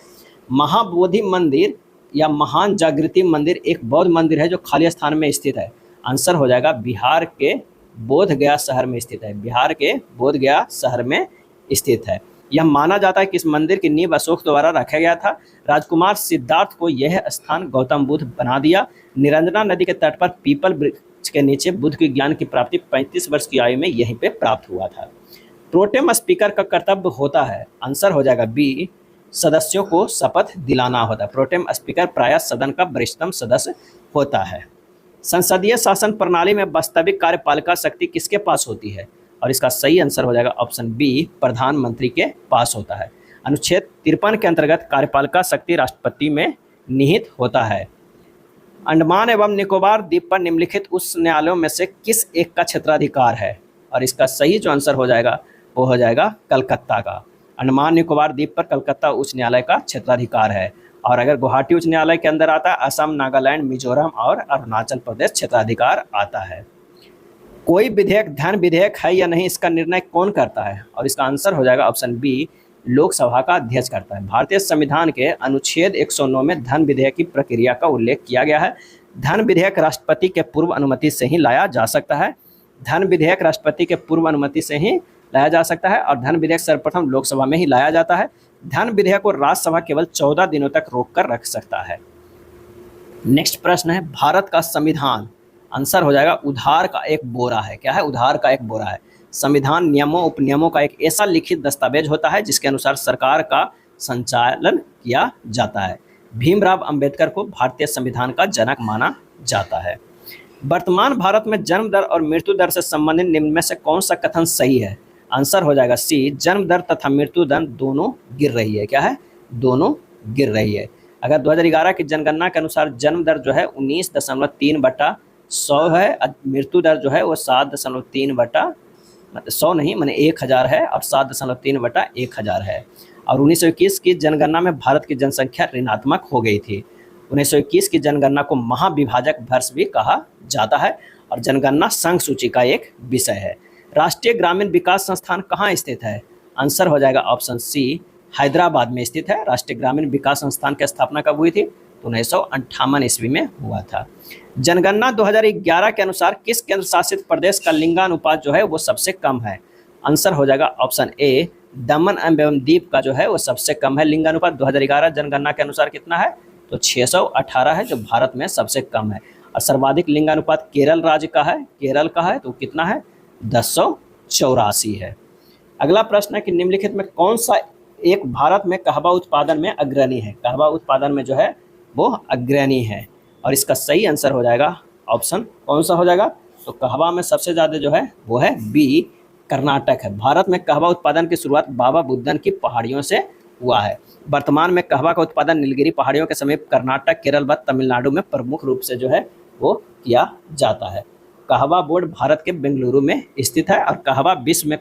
महाबोधि मंदिर या महान जागृति मंदिर एक बौद्ध मंदिर है जो खाली स्थान में स्थित है। आंसर हो जाएगा बिहार के बोध गया शहर में स्थित है। बिहार के बोध गया शहर में स्थित है। यह माना जाता है कि इस मंदिर की नींव अशोक द्वारा रखा गया था। राजकुमार सिद्धार्थ को यह स्थान गौतम बुद्ध बना दिया। निरंजना नदी के तट पर पीपल वृक्ष के नीचे बुद्ध के ज्ञान की प्राप्ति 35 वर्ष की आयु में यहीं पे प्राप्त हुआ था। प्रोटेम स्पीकर का कर्तव्य होता है, आंसर हो जाएगा बी, सदस्यों को शपथ दिलाना होता है। प्रोटेम स्पीकर प्रायः सदन का वरिष्ठतम सदस्य होता है। संसदीय शासन प्रणाली में वास्तविक कार्यपालिका शक्ति किसके पास होती है, और इसका सही आंसर हो जाएगा ऑप्शन बी, प्रधानमंत्री के पास होता है। अनुच्छेद 53 के अंतर्गत कार्यपालिका शक्ति राष्ट्रपति में निहित होता है। अंडमान एवं निकोबार द्वीप पर निम्नलिखित उच्च न्यायालयों में से किस एक का क्षेत्राधिकार है, और इसका सही जो आंसर हो जाएगा वो हो जाएगा कलकत्ता का। अंडमान निकोबार द्वीप पर कलकत्ता उच्च न्यायालय का क्षेत्राधिकार है। और अगर गुवाहाटी उच्च न्यायालय के अंदर आता है असम, नागालैंड, मिजोरम और अरुणाचल प्रदेश क्षेत्राधिकार आता है। कोई विधेयक धन विधेयक है या नहीं, इसका निर्णय कौन करता है, और इसका आंसर हो जाएगा ऑप्शन बी, लोकसभा का अध्यक्ष करता है। भारतीय संविधान के अनुच्छेद 109 में धन विधेयक की प्रक्रिया का उल्लेख किया गया है। धन विधेयक राष्ट्रपति के पूर्व अनुमति से ही लाया जा सकता है। धन विधेयक राष्ट्रपति के पूर्व अनुमति से ही लाया जा सकता है और धन विधेयक सर्वप्रथम लोकसभा में ही लाया जाता है। धन विधेयक को राज्यसभा केवल 14 दिनों तक रोक कर रख सकता है। नेक्स्ट प्रश्न है, भारत का संविधान, आंसर हो जाएगा उधार का एक बोरा है। क्या है, उधार का एक बोरा है। संविधान नियमों उपनियमों का एक ऐसा लिखित दस्तावेज होता है जिसके अनुसार सरकार का संचालन किया जाता है। भीमराव अंबेडकर को भारतीय संविधान का जनक माना जाता है। वर्तमान भारत में जन्म दर और मृत्यु दर से संबंधित निम्न में से कौन सा कथन सही है? आंसर हो जाएगा सी, जन्म दर तथा मृत्यु दर दोनों गिर रही है। क्या है? दोनों गिर रही है। अगर 2011 की जनगणना के अनुसार जन्म दर जो है 19.3/100 है, मृत्यु दर जो है वो 7.3 मतलब 100 नहीं माने 1000 है और 7.3/1000 है। और 1921 की जनगणना में भारत की जनसंख्या ऋणात्मक हो गई थी। 1921 की जनगणना को महाविभाजक वर्ष भी कहा जाता है और जनगणना संघ सूची का एक विषय है। राष्ट्रीय ग्रामीण विकास संस्थान कहाँ स्थित है? आंसर हो जाएगा ऑप्शन सी, हैदराबाद में स्थित है। राष्ट्रीय ग्रामीण विकास संस्थान की स्थापना कब हुई थी? तो 1958 ईस्वी में हुआ था। जनगणना 2011 के अनुसार किस केंद्र शासित प्रदेश का लिंगानुपात जो है वो सबसे कम है? आंसर हो जाएगा ऑप्शन ए, दमन एवं दीव का जो है वो सबसे कम है। लिंगानुपात 2011 जनगणना के अनुसार कितना है? तो 618 है, जो भारत में सबसे कम है। और सर्वाधिक लिंगानुपात केरल राज्य का है। केरल का है तो कितना है? 1084 है। अगला प्रश्न है कि निम्नलिखित में कौन सा एक भारत में कहवा उत्पादन में अग्रणी है? कहवा उत्पादन में जो है वो अग्रणी है और इसका सही आंसर हो जाएगा ऑप्शन कौन सा हो जाएगा? तो कहवा में सबसे ज़्यादा जो है वो है बी, कर्नाटक है। भारत में कहवा उत्पादन की शुरुआत बाबा बुदन की पहाड़ियों से हुआ है। वर्तमान में कहवा का उत्पादन नीलगिरी पहाड़ियों के समीप कर्नाटक, केरल व तमिलनाडु में प्रमुख रूप से जो है वो किया जाता है। कहवा बोर्ड भारत के बेंगलुरु में स्थित है और कहवा विश्व में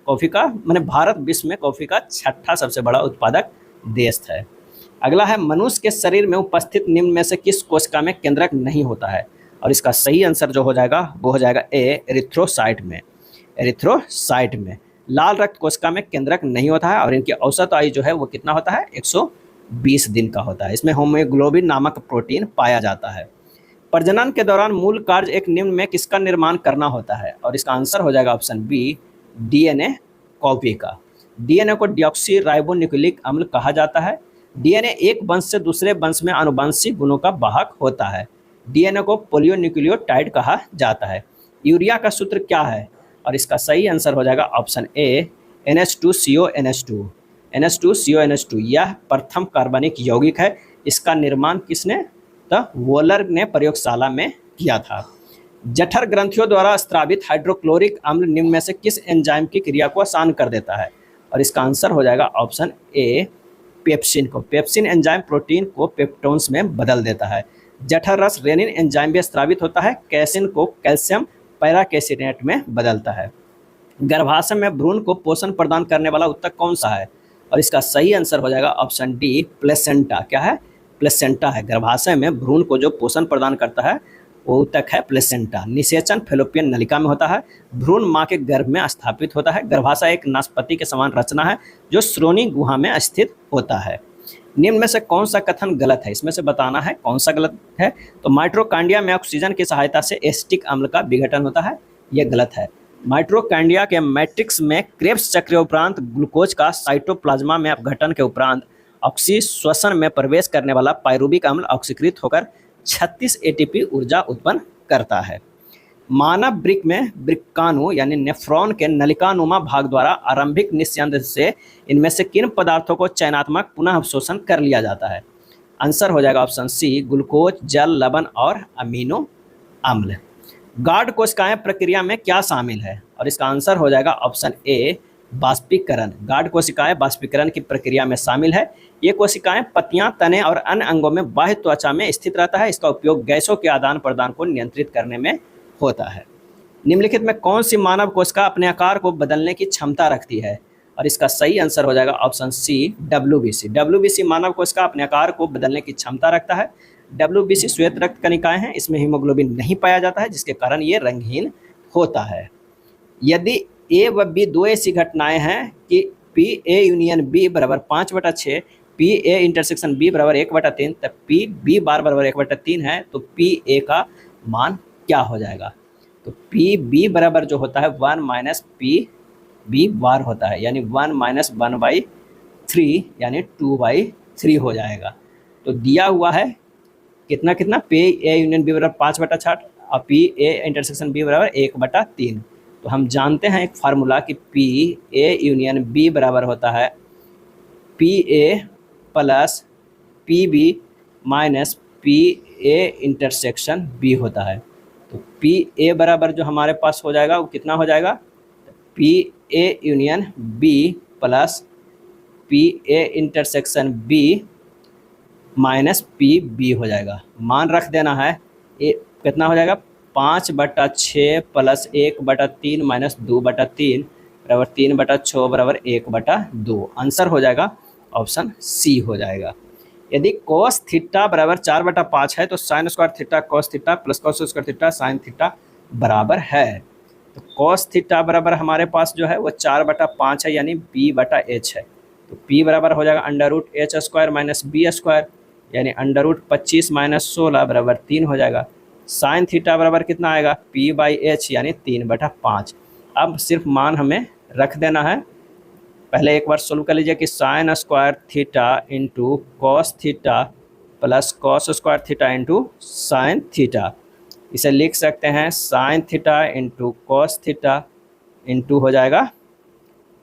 कॉफ़ी का भारत विश्व में कॉफ़ी का 6ठा सबसे बड़ा उत्पादक देश है। अगला है, मनुष्य के शरीर में उपस्थित निम्न में से किस कोशिका में केंद्रक नहीं होता है? और इसका सही आंसर जो हो जाएगा वो हो जाएगा ए, एरिथ्रोसाइट में। एरिथ्रोसाइट में लाल रक्त कोशिका में केंद्रक नहीं होता है और इनकी औसत आयु जो है वो कितना होता है? 120 दिन का होता है। इसमें होमोग्लोबिन नामक प्रोटीन पाया जाता है। प्रजनन के दौरान मूल कार्य एक निम्न में किसका निर्माण करना होता है? और इसका आंसर हो जाएगा ऑप्शन बी, डीएनए कॉपी का। डीएनए को डीऑक्सी राइबोन्यूक्लिक अम्ल कहा जाता है। डीएनए एक वंश से दूसरे वंश में आनुवंशिक गुणों का वाहक होता है। डीएनए को पोलियोन्यूक्लियोटाइड कहा जाता है। यूरिया का सूत्र क्या है? और इसका सही आंसर हो जाएगा ऑप्शन ए, NH2CONH2। NH2CONH2 यह प्रथम कार्बनिक यौगिक है। इसका निर्माण किसने? तो वोलर ने प्रयोगशाला में किया था। जठर ग्रंथियों द्वारा स्रावित हाइड्रोक्लोरिक अम्ल निम्न में से किस एंजाइम की क्रिया को आसान कर देता है? और इसका आंसर हो जाएगा ऑप्शन ए, पेप्सिन को। पेप्सिन एंजाइम प्रोटीन को पेप्टोन्स में बदल देता है। जठर रस रेनिन एंजाइम भी स्रावित होता है। कैसिन को कैल्शियम पैराकेसिनेट में बदलता है। गर्भाशय में भ्रूण को पोषण प्रदान करने वाला ऊतक कौन सा है? और इसका सही आंसर हो जाएगा ऑप्शन डी, प्लेसेंटा। क्या है? प्लेसेंटा है। गर्भाशय में भ्रूण को जो पोषण प्रदान करता है वो ऊतक है प्लेसेंटा। निषेचन फैलोपियन नलिका में होता है। भ्रूण माँ के गर्भ में स्थापित होता है। गर्भाशय एक नाशपाती के समान रचना है जो श्रोणि गुहा में स्थित होता है। निम्न में से कौन सा कथन गलत है? इसमें से बताना है कौन सा गलत है। तो माइटोकॉन्ड्रिया में ऑक्सीजन की सहायता से एसिटिक अम्ल का विघटन होता है, यह गलत है। माइटोकॉन्ड्रिया के मैट्रिक्स में क्रेब्स चक्र उपरांत ग्लूकोज का साइटोप्लाज्मा में अपघटन के उपरांत ऑक्सीश्वसन में प्रवेश करने वाला पायरुविक अम्ल ऑक्सीकृत होकर 36 एटीपी ऊर्जा उत्पन्न करता है। मानव वृक्क में वृक्काणु यानी नेफ्रॉन के नलिकानुमा भाग द्वारा आरंभिक निस्यंद से इनमें से किन पदार्थों को चयनात्मक पुनः अवशोषण कर लिया जाता है? आंसर हो जाएगा ऑप्शन सी, ग्लूकोज, जल, लवण और अमीनो अम्ल। गार्ड कोशिकाएं प्रक्रिया में क्या शामिल है? और इसका आंसर हो जाएगा ऑप्शन ए, बाष्पीकरण। गार्ड कोशिकाएं बाष्पीकरण की प्रक्रिया में शामिल है। ये कोशिकाएं पत्तियां, तने और अन्य अंगों में बाह्य त्वचा में स्थित रहता है। इसका उपयोग गैसों के आदान प्रदान को नियंत्रित करने में होता है। निम्नलिखित में कौन सी मानव कोशिका अपने आकार को बदलने की क्षमता रखती है? और इसका सही आंसर हो जाएगा ऑप्शन सी, WBC। WBC मानव कोशिका अपने आकार को बदलने की क्षमता रखता है। WBC श्वेत रक्त कणिकाएं हैं। इसमें हीमोग्लोबिन नहीं पाया जाता है जिसके कारण ये रंगहीन होता है। यदि A व B दो ऐसी घटनाएं हैं कि PA यूनियन B बराबर 5/6, PA इंटरसेक्शन B बराबर 1/3, तब PB बार बराबर 1/3 है, तो PA का मान क्या हो जाएगा? तो PB बराबर जो होता है 1 - PB बार होता है, यानी 1 - 1/3 यानी 2/3 हो जाएगा। तो दिया हुआ है कितना कितना, PA यूनियन B बराबर 5/6 और PA इंटरसेक्शन B बराबर 1/3। तो हम जानते हैं एक फार्मूला कि पी ए यूनियन बी बराबर होता है P A plus P B minus P A intersection B होता है। तो पी ए बराबर जो हमारे पास हो जाएगा वो कितना हो जाएगा, P A union B plus P A intersection B minus P B हो जाएगा। मान रख देना है, ए कितना हो जाएगा 5/6 प्लस 1/3 माइनस 2/3 बराबर 3/6 बराबर 1/2। आंसर हो जाएगा ऑप्शन सी हो जाएगा। यदि cos थीटा बराबर 4/5 है तो sine square theta cos theta plus cos square theta sine theta बराबर है। तो cos थीटा बराबर हमारे पास जो है वो 4/5 है यानी b/h है। तो p बराबर हो जाएगा √h² माइनस b² यानी √25 माइनस 16 बराबर 3 हो जाएगा। साइन थीटा बराबर कितना आएगा p/h यानी 3/5। अब सिर्फ मान हमें रख देना है। पहले एक बार सोल्व कर लीजिए कि sine square theta into cos theta plus cos square theta into sine theta. इसे लिख सकते हैं sine theta into cos theta into हो जाएगा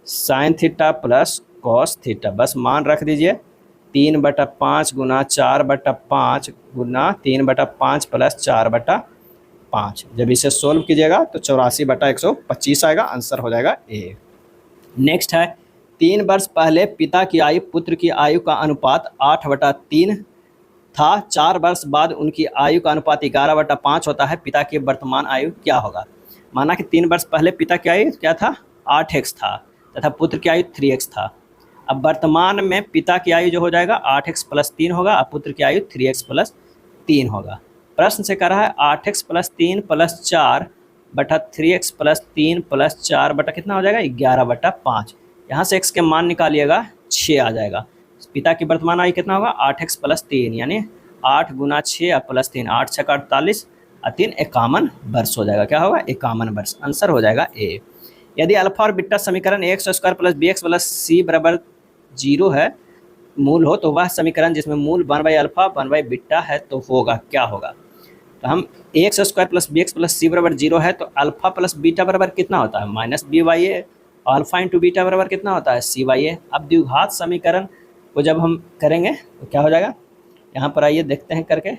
sine theta plus cos theta. बस मान रख दीजिए 3/5 गुना 4/5 गुना 3/5 प्लस 4/5। जब इसे सोल्व कीजिएगा तो 84/125 आएगा। आंसर हो जाएगा ए। नेक्स्ट है 3 वर्ष पहले पिता की आयु पुत्र की आयु का अनुपात 8/3 था। 4 वर्ष बाद उनकी आयु का अनुपात 11/5 होता है। पिता की वर्तमान आयु क्या होगा। माना कि 3 वर्ष पहले पिता की आयु क्या था 8x था तथा पुत्र की आयु 3x था। अब वर्तमान में पिता की आयु जो हो जाएगा 8x + 3 होगा और पुत्र की आयु 3x + 3 होगा। प्रश्न से कह रहा है 8x + 3 + 4 बटा 3x + 3 + 4 बटा कितना हो जाएगा 11/5। यहाँ से x के मान निकालिएगा 6 आ जाएगा। पिता की वर्तमान आयु कितना होगा 8x + 3 यानी 8 गुना 6 + 3 8 6 48 और 3 51 वर्ष हो जाएगा। क्या होगा 51 वर्ष। आंसर हो जाएगा ए। यदि अल्फा और बीटा समीकरण x² + bx + c बराबर 0 है मूल हो तो वह समीकरण जिसमें मूल 1/α 1/बीटा है तो होगा क्या होगा। तो हम x² + bx + c बराबर 0 है तो अल्फा प्लस बीटा बराबर कितना होता है -b/a। अल्फा इंटू बीटा बराबर कितना होता है c/a। अब द्विघात समीकरण को जब हम करेंगे तो क्या हो जाएगा, यहाँ पर आइए देखते हैं करके।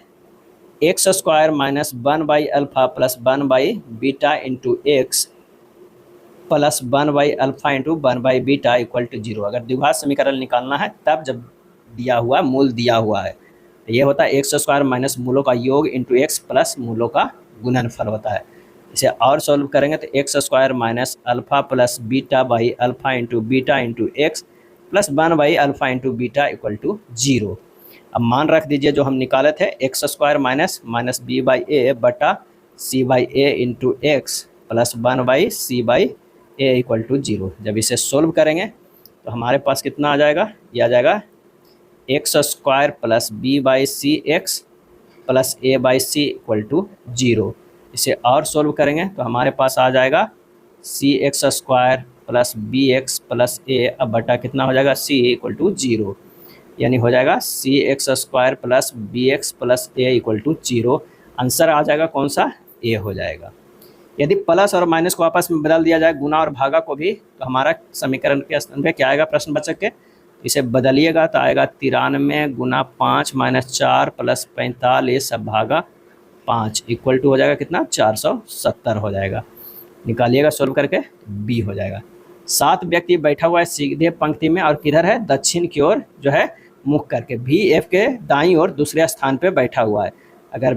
x² - 1/α + beta into x plus 1/α into beta = 0। अगर द्विघात समीकरण निकालना है तब जब दिया हुआ मूल दिया हुआ है तो ये होता है x² माइनस मूलों का योग इंटू x प्लस मूलों का गुणनफल होता है। इसे और सॉल्व करेंगे तो x² - α + β/α into beta into x plus 1/α into beta = 0। अब मान रख दीजिए जो हम निकाले थे x² - b/a बटा c/a into x plus 1/c/a = 0। जब इसे सोल्व करेंगे तो हमारे पास कितना आ जाएगा, यह आ जाएगा x² + b/cx प्लस a/c = 0। इसे और सोल्व करेंगे तो हमारे पास आ जाएगा cx² + bx प्लस a अब बटा कितना हो जाएगा c = 0 यानी हो जाएगा cx² + bx plus a = 0। Answer आ जाएगा कौन सा, ए हो जाएगा। यदि प्लस और माइनस को आपस में बदल दिया जाए गुना और भागा को भी तो हमारा समीकरण के स्थान पे क्या आएगा प्रश्न बचक के, इसे बदलिएगा तो आएगा 93 गुना 5 - 4 प्लस 45 अब भागा 5 इक्वल टू हो जाएगा कितना 470 हो जाएगा। निकालिएगा सोल्व करके बी हो जाएगा। 7 व्यक्ति बैठा हुआ है सीधे पंक्ति में और किधर है दक्षिण की ओर जो है मुख करके। भी एफ के दाईं ओर दूसरे स्थान पे बैठा हुआ है। अगर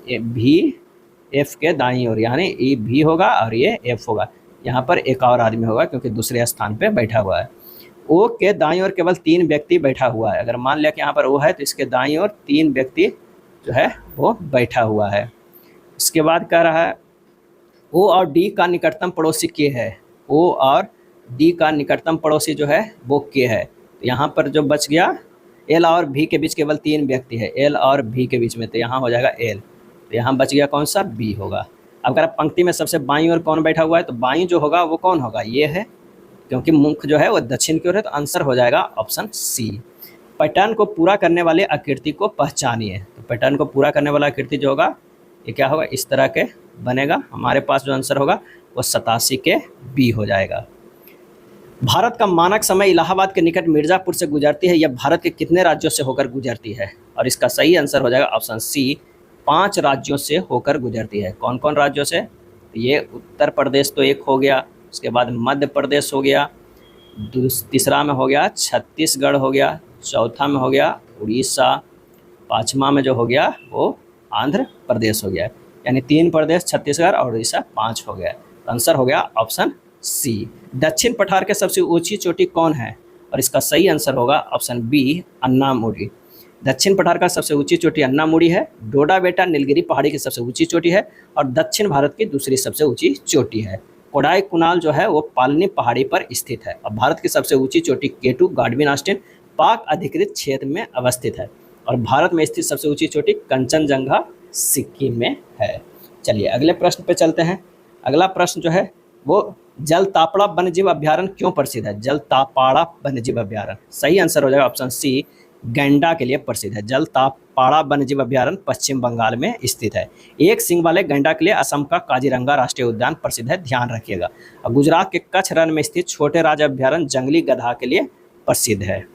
भी एफ के दाईं ओर यानी ई भी होगा और ये एफ होगा। यहाँ पर एक और आदमी होगा क्योंकि दूसरे स्थान पे बैठा हुआ है। ओ के दाईं ओर केवल 3 व्यक्ति बैठा हुआ है। अगर मान लिया कि यहाँ पर ओ है तो इसके दाईं ओर 3 व्यक्ति जो है वो बैठा हुआ है। इसके बाद कह रहा है ओ और डी का निकटतम पड़ोसी के है। ओ और डी का निकटतम पड़ोसी जो है वो के है। तो यहाँ पर जो बच गया एल और भी के बीच केवल 3 व्यक्ति है, एल और भी के बीच में, तो यहाँ हो जाएगा एल। तो यहाँ बच गया कौन सा बी होगा। अब अगर पंक्ति में सबसे बाईं ओर कौन बैठा हुआ है तो बाईं जो होगा वो कौन होगा, ये है क्योंकि मुख जो है वो दक्षिण की ओर है। तो आंसर हो जाएगा ऑप्शन सी। पैटर्न को पूरा करने वाले आकृति को पहचानिए। तो पैटर्न को पूरा करने वाला आकृति जो होगा ये क्या होगा, इस तरह के बनेगा। हमारे पास जो आंसर होगा वो 87 के बी हो जाएगा। भारत का मानक समय इलाहाबाद के निकट मिर्जापुर से गुजरती है, यह भारत के कितने राज्यों से होकर गुजरती है? और इसका सही आंसर हो जाएगा ऑप्शन सी, 5 राज्यों से होकर गुजरती है। कौन कौन राज्यों से? ये उत्तर प्रदेश तो एक हो गया, उसके बाद मध्य प्रदेश हो गया, तीसरा में हो गया छत्तीसगढ़ हो गया, चौथा में हो गया उड़ीसा, पाँचवा में जो हो गया वो आंध्र प्रदेश हो गया। यानी 3 प्रदेश छत्तीसगढ़ और उड़ीसा 5 हो गया। तो आंसर हो गया ऑप्शन सी। दक्षिण पठार के सबसे ऊंची चोटी कौन है? और इसका सही आंसर होगा ऑप्शन बी, अन्नामुडी। दक्षिण पठार का सबसे ऊंची चोटी अन्नामुडी है। डोडा बेटा नीलगिरी पहाड़ी की सबसे ऊंची चोटी है और दक्षिण भारत की दूसरी सबसे ऊंची चोटी है। कोडाई कुनाल जो है वो पालनी पहाड़ी पर स्थित है। और भारत की सबसे ऊंची चोटी केटू गाडविन ऑस्टिन पाक अधिकृत क्षेत्र में अवस्थित है। और भारत में स्थित सबसे ऊंची चोटी कंचनजंगा सिक्किम में है। चलिए अगले प्रश्न पे चलते हैं। अगला प्रश्न जो है वो जलतापड़ा वन्यजीव अभ्यारण्य क्यों प्रसिद्ध है? जलतापाड़ा वन्यजीव अभ्यारण्य, सही आंसर हो जाएगा ऑप्शन सी, गैंडा के लिए प्रसिद्ध है। जलतापाड़ा वन्यजीव अभ्यारण्य पश्चिम बंगाल में स्थित है। एक सींग वाले गैंडा के लिए असम का काजीरंगा राष्ट्रीय उद्यान प्रसिद्ध है, ध्यान रखिएगा। और गुजरात के कच्छ रण में स्थित छोटे राज अभ्यारण्य जंगली गधा के लिए प्रसिद्ध है।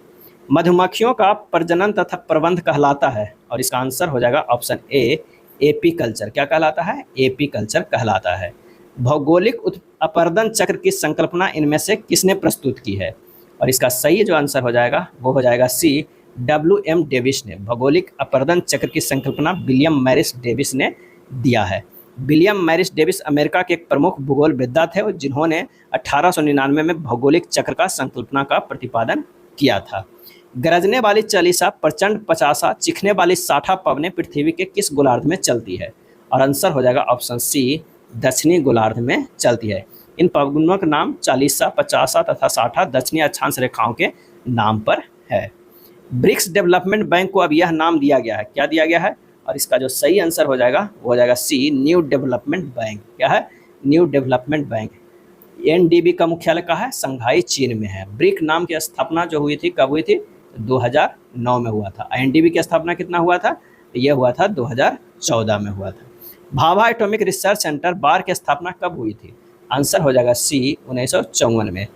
मधुमक्खियों का प्रजनन तथा प्रबंध कहलाता है। और इसका आंसर हो जाएगा ऑप्शन ए, एपीकल्चर। क्या कहलाता है? एपीकल्चर कहलाता है। भौगोलिक अपर्दन चक्र की संकल्पना इनमें से किसने प्रस्तुत की है? और इसका सही जो आंसर हो जाएगा वो हो जाएगा सी, WM डेविस ने। भौगोलिक अपर्दन चक्र की संकल्पना विलियम मैरिस डेविस ने दिया है। विलियम मैरिस डेविस अमेरिका के एक प्रमुख भूगोलवेत्ता थे जिन्होंने 1899 में भौगोलिक चक्र का संकल्पना का प्रतिपादन किया था। गरजने वाली चालीसा, प्रचंड पचासा, चिखने वाली 60 पवनें पृथ्वी के किस गोलार्ध में चलती है? और आंसर हो जाएगा ऑप्शन सी, दक्षिणी गोलार्ध में चलती है। इन पवनों का नाम चालीसा, पचासा तथा 60 दक्षिणी अक्षांश रेखाओं के नाम पर है। ब्रिक्स डेवलपमेंट बैंक को अब यह नाम दिया गया है, क्या दिया गया है? और इसका जो सही आंसर हो जाएगा वो हो जाएगा सी, न्यू डेवलपमेंट बैंक। क्या है? New development bank. NDB का मुख्यालय कहाँ है? संघाई चीन में है। ब्रिक नाम की स्थापना जो हुई थी कब हुई थी? 2009 में हुआ था। NDB की स्थापना कितना हुआ था? यह हुआ था 2014 में हुआ था। भाभा एटॉमिक रिसर्च सेंटर बार की स्थापना कब हुई थी? आंसर हो जाएगा सी, 1954 में।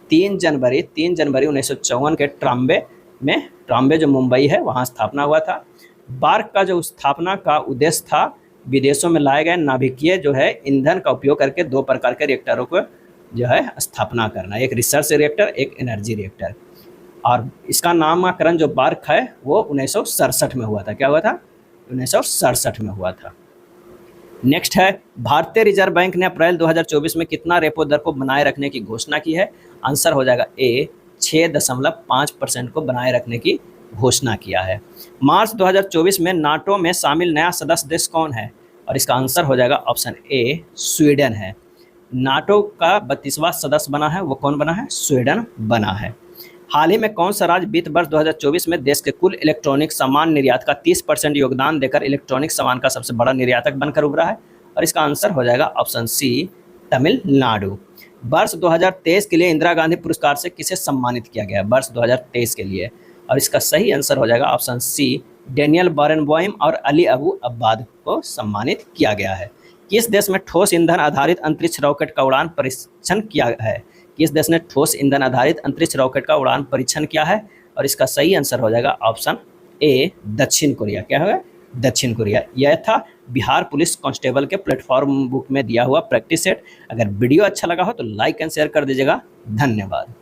3 जनवरी 1954 के ट्राम्बे जो मुंबई है वहाँ स्थापना हुआ था। बार्क का जो स्थापना का उद्देश्य था विदेशों में लाए गए नाभिकीय जो है ईंधन का उपयोग करके 2 प्रकार के रिएक्टरों को जो है स्थापना करना, एक रिसर्च रिएक्टर, एक एनर्जी रिएक्टर। और इसका नामकरण जो बार्क है वो 1967 में हुआ था। क्या हुआ था? 1967 में हुआ था। नेक्स्ट है, भारतीय रिजर्व बैंक ने अप्रैल 2024 में कितना रेपो दर को बनाए रखने की घोषणा की है? आंसर हो जाएगा ए, 6.5% को बनाए रखने की घोषणा किया है। मार्च 2024 में नाटो में शामिल नया सदस्य देश कौन है? और इसका आंसर हो जाएगा ऑप्शन ए, स्वीडन है। नाटो का 32वां सदस्य बना है, वो कौन बना है? स्वीडन बना है। हाल ही में कौन सा राज्य वित्त वर्ष 2024 में देश के कुल इलेक्ट्रॉनिक सामान निर्यात का 30% योगदान देकर इलेक्ट्रॉनिक सामान का सबसे बड़ा निर्यातक बनकर उभरा है? और इसका आंसर हो जाएगा ऑप्शन सी, तमिलनाडु। वर्ष 2023 के लिए इंदिरा गांधी पुरस्कार से किसे सम्मानित किया गया? वर्ष 2023 के लिए। और इसका सही आंसर हो जाएगा ऑप्शन सी, डेनियल बारेनबॉयम और अली अबू अब्बाद को सम्मानित किया गया है। किस देश में ठोस ईंधन आधारित अंतरिक्ष रॉकेट का उड़ान परीक्षण किया है? किस देश ने ठोस ईंधन आधारित अंतरिक्ष रॉकेट का उड़ान परीक्षण किया है? और इसका सही आंसर हो जाएगा ऑप्शन ए, दक्षिण कोरिया। क्या होगा? दक्षिण कोरिया। यह था बिहार पुलिस कांस्टेबल के प्लेटफॉर्म बुक में दिया हुआ प्रैक्टिस सेट। अगर वीडियो अच्छा लगा हो तो लाइक एंड शेयर कर दीजिएगा। धन्यवाद।